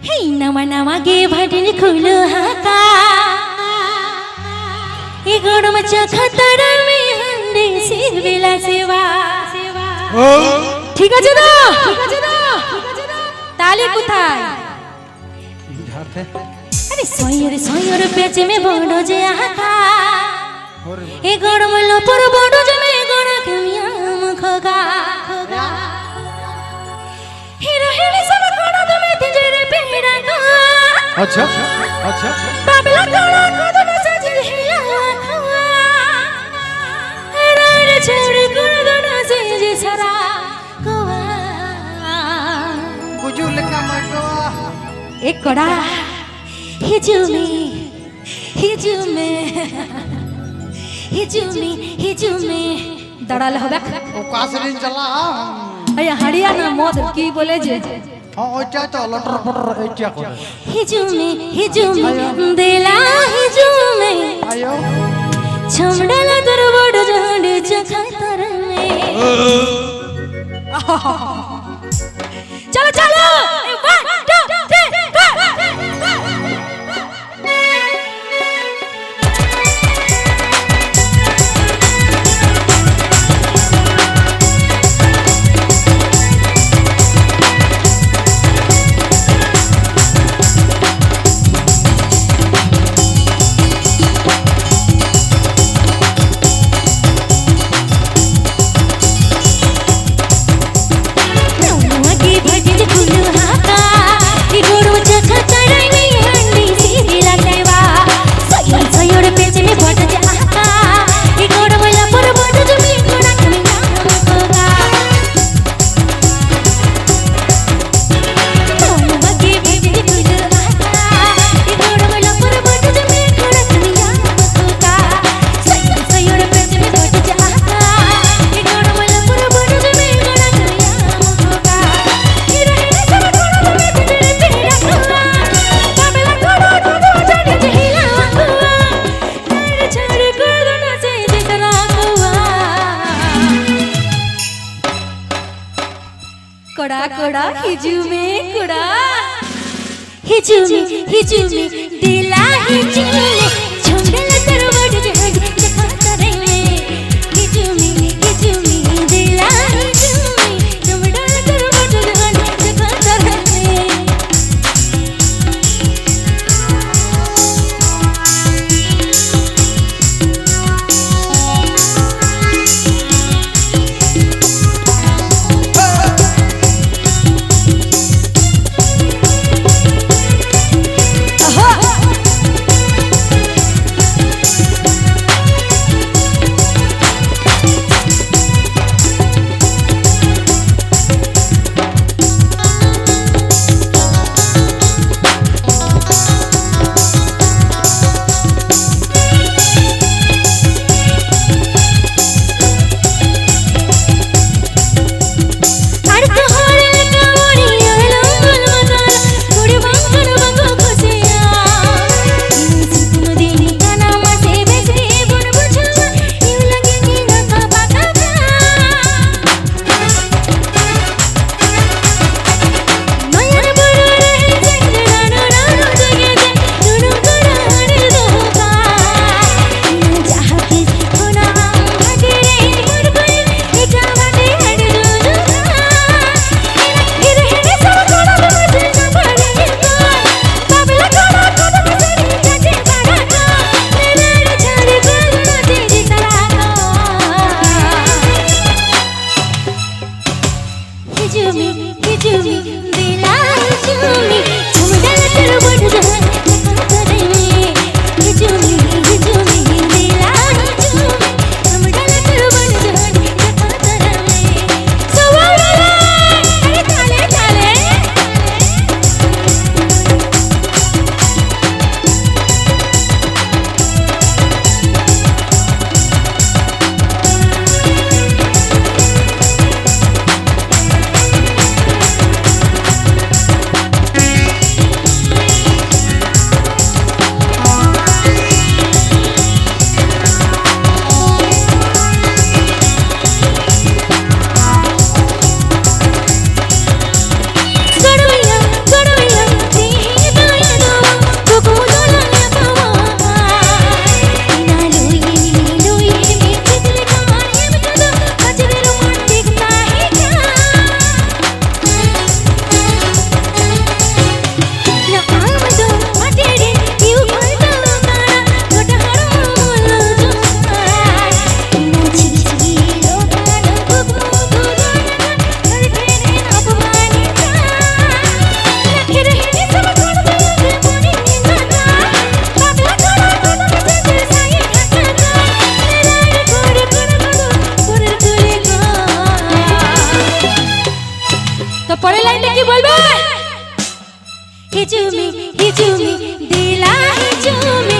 हे नवा नवा गे भटन खुलो हाका ए गरम खतर में हंडे सिरवेला सेवा ঠিক আছে না তালি কোথায় আরে সয়র পেছে মে বড় যে আকা এ গরম লপর বড় যে মে গড়া কেমিয়াম খগা হিরো হিরো সব গড়া তুমি তিজরে পেড়া গা अच्छा अच्छा বাবলা গড়া কদম সজল হিলা খা রে ছড় গড় से जे सरा गोवा कुजुल का मगवा एक कोड़ा हिजुमी दड़ाल होबे ओ कासरिन चला अया हरियाणा मोद की बोले जे हां ओटा तो लटर पटर एटा करे हिजुमी देला हिजुमी आयो छमड़ला तोर बड़ जंड चखतर में चलो चलो 1 2 3 कोड़ा कोड़ा हिजुमी दिला हिजुमी छुंडला तर बड़ जहाज देखा करे हिजुमी दिला हिजुमी छुंडला तर बड़ जहाज देखा करे হিজুমি হিজুমি দিলা হিজুমি